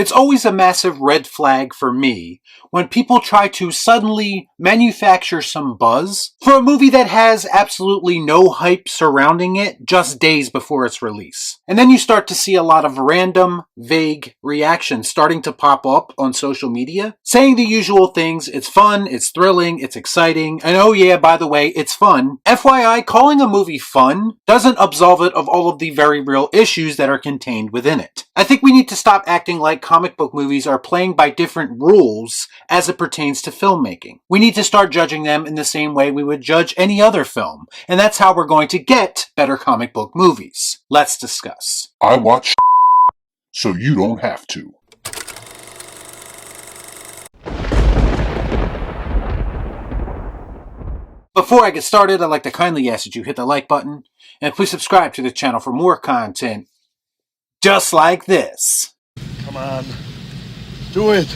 It's always a massive red flag for me when people try to suddenly manufacture some buzz for a movie that has absolutely no hype surrounding it just days before its release. And then you start to see a lot of random, vague reactions starting to pop up on social media, saying the usual things: it's fun, it's thrilling, it's exciting, and oh yeah, by the way, it's fun. FYI, calling a movie fun doesn't absolve it of all of the very real issues that are contained within it. I think we need to stop acting like comic book movies are playing by different rules as it pertains to filmmaking. We need to start judging them in the same way we would judge any other film, and that's how we're going to get better comic book movies. Let's discuss. I watch so you don't have to. Before I get started, I'd like to kindly ask that you hit the like button, and please subscribe to the channel for more content just like this. Come on. Do it.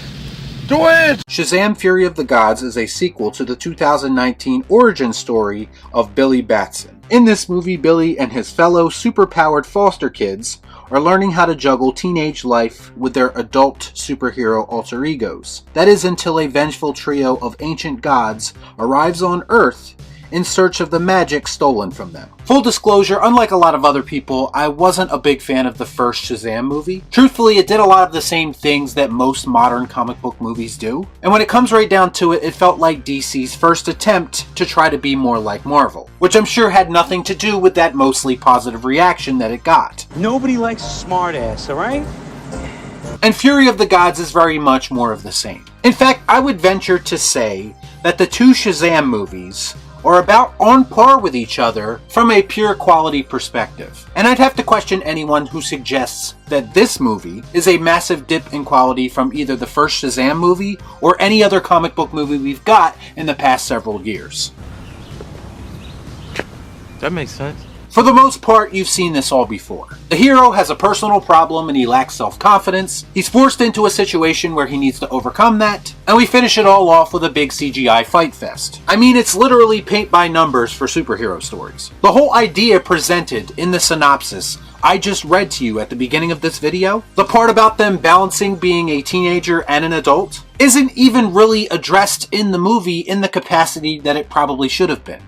Do it! Shazam! Fury of the Gods is a sequel to the 2019 origin story of Billy Batson. In this movie, Billy and his fellow superpowered foster kids are learning how to juggle teenage life with their adult superhero alter egos. That is until a vengeful trio of ancient gods arrives on Earth in search of the magic stolen from them. Full disclosure, unlike a lot of other people, I wasn't a big fan of the first Shazam movie. Truthfully, it did a lot of the same things that most modern comic book movies do, and when it comes right down to it, it felt like DC's first attempt to try to be more like Marvel, which I'm sure had nothing to do with that mostly positive reaction that it got. Nobody likes a smartass, alright? And Fury of the Gods is very much more of the same. In fact, I would venture to say that the two Shazam movies are about on par with each other from a pure quality perspective. And I'd have to question anyone who suggests that this movie is a massive dip in quality from either the first Shazam movie or any other comic book movie we've got in the past several years. That makes sense. For the most part, you've seen this all before. The hero has a personal problem and he lacks self-confidence. He's forced into a situation where he needs to overcome that, and we finish it all off with a big CGI fight fest. I mean, it's literally paint by numbers for superhero stories. The whole idea presented in the synopsis I just read to you at the beginning of this video, the part about them balancing being a teenager and an adult, isn't even really addressed in the movie in the capacity that it probably should have been.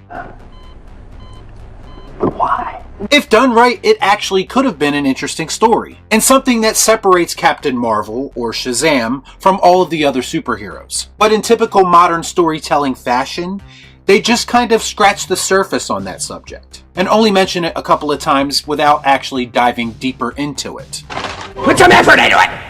Why? If done right, it actually could have been an interesting story, and something that separates Captain Marvel, or Shazam, from all of the other superheroes. But in typical modern storytelling fashion, they just kind of scratch the surface on that subject, and only mention it a couple of times without actually diving deeper into it. Put some effort into it!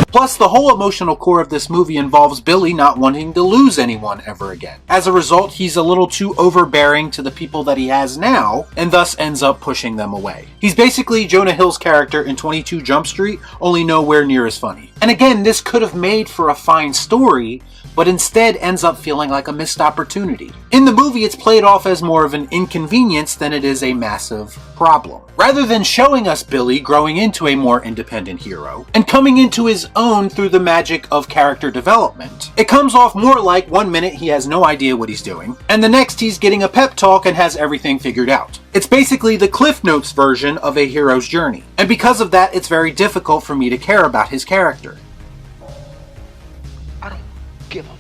Plus, the whole emotional core of this movie involves Billy not wanting to lose anyone ever again. As a result, he's a little too overbearing to the people that he has now, and thus ends up pushing them away. He's basically Jonah Hill's character in 22 Jump Street, only nowhere near as funny. And again, this could have made for a fine story, but instead ends up feeling like a missed opportunity. In the movie, it's played off as more of an inconvenience than it is a massive problem. Rather than showing us Billy growing into a more independent hero, and coming into his own through the magic of character development, it comes off more like 1 minute he has no idea what he's doing, and the next he's getting a pep talk and has everything figured out. It's basically the Cliff Notes version of a hero's journey, and because of that, it's very difficult for me to care about his character. I don't give a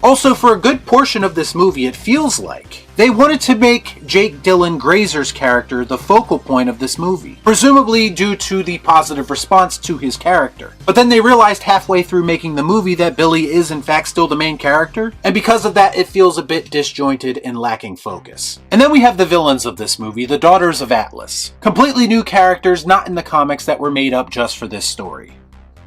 Also, for a good portion of this movie, it feels like they wanted to make Jake Dylan Grazer's character the focal point of this movie, presumably due to the positive response to his character. But then they realized halfway through making the movie that Billy is in fact still the main character, and because of that, it feels a bit disjointed and lacking focus. And then we have the villains of this movie, the Daughters of Atlas. Completely new characters not in the comics that were made up just for this story.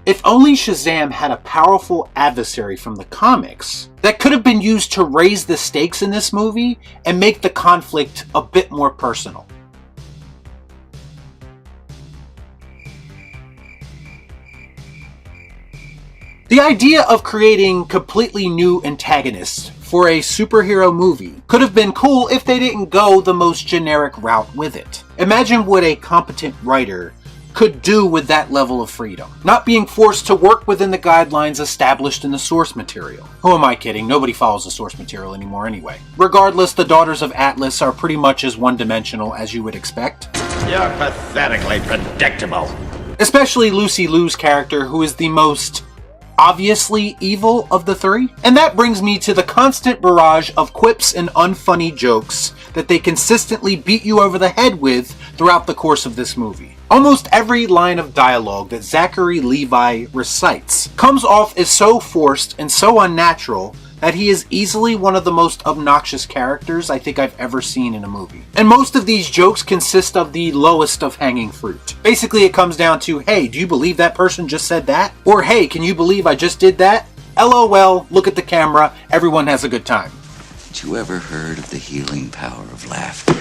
If only Shazam had a powerful adversary from the comics that could have been used to raise the stakes in this movie and make the conflict a bit more personal. The idea of creating completely new antagonists for a superhero movie could have been cool if they didn't go the most generic route with it. Imagine what a competent writer could do with that level of freedom, not being forced to work within the guidelines established in the source material. Who am I kidding? Nobody follows the source material anymore anyway. Regardless, the Daughters of Atlas are pretty much as one-dimensional as you would expect. You're pathetically predictable. especially Lucy Liu's character, who is the most obviously evil of the three. And that brings me to the constant barrage of quips and unfunny jokes that they consistently beat you over the head with throughout the course of this movie. Almost every line of dialogue that Zachary Levi recites comes off as so forced and so unnatural that he is easily one of the most obnoxious characters I think I've ever seen in a movie. And most of these jokes consist of the lowest of hanging fruit. Basically, it comes down to, hey, do you believe that person just said that? Or, hey, can you believe I just did that? LOL, look at the camera, everyone has a good time. Had you ever heard of the healing power of laughter?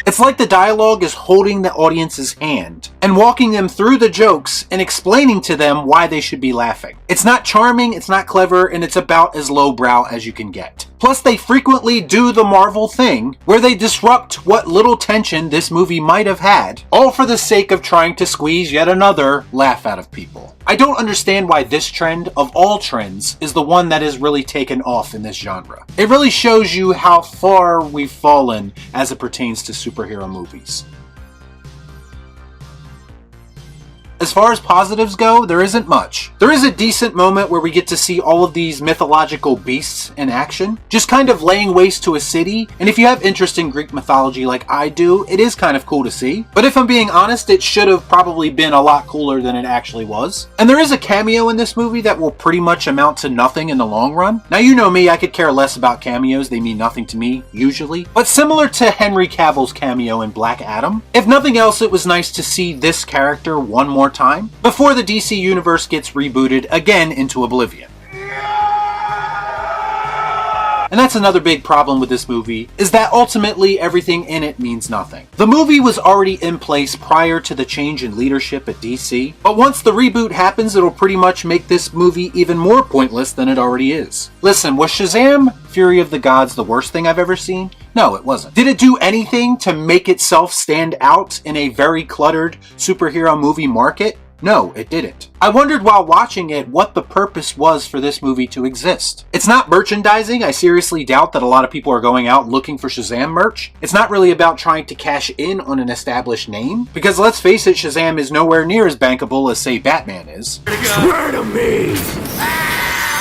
It's like the dialogue is holding the audience's hand and walking them through the jokes and explaining to them why they should be laughing. It's not charming, it's not clever, and it's about as lowbrow as you can get. Plus, they frequently do the Marvel thing where they disrupt what little tension this movie might have had, all for the sake of trying to squeeze yet another laugh out of people. I don't understand why this trend, of all trends, is the one that has really taken off in this genre. It really shows you how far we've fallen as it pertains to superhero movies. As far as positives go, there isn't much. There is a decent moment where we get to see all of these mythological beasts in action, just kind of laying waste to a city, and if you have interest in Greek mythology like I do, it is kind of cool to see. But if I'm being honest, it should have probably been a lot cooler than it actually was. And there is a cameo in this movie that will pretty much amount to nothing in the long run. Now, you know me, I could care less about cameos, they mean nothing to me, usually. But similar to Henry Cavill's cameo in Black Adam, if nothing else, it was nice to see this character one more time before the DC universe gets rebooted again into oblivion. And that's another big problem with this movie, is that ultimately everything in it means nothing. The movie was already in place prior to the change in leadership at DC, but once the reboot happens, it'll pretty much make this movie even more pointless than it already is. Listen, was Shazam! Fury of the Gods the worst thing I've ever seen? No, it wasn't. Did it do anything to make itself stand out in a very cluttered superhero movie market? No, it didn't. I wondered while watching it what the purpose was for this movie to exist. It's not merchandising. I seriously doubt that a lot of people are going out looking for Shazam merch. It's not really about trying to cash in on an established name, because let's face it, Shazam is nowhere near as bankable as, say, Batman is. Swear to me!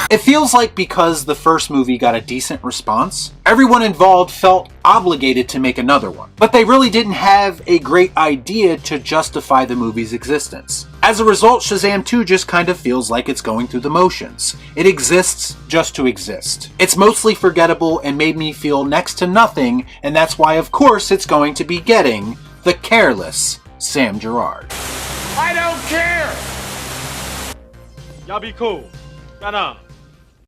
It feels like because the first movie got a decent response, everyone involved felt obligated to make another one. But they really didn't have a great idea to justify the movie's existence. As a result, Shazam 2 just kind of feels like it's going through the motions. It exists just to exist. It's mostly forgettable and made me feel next to nothing, and that's why of course it's going to be getting the Careless Sam Gerard. I don't care! Y'all be cool. Shut up.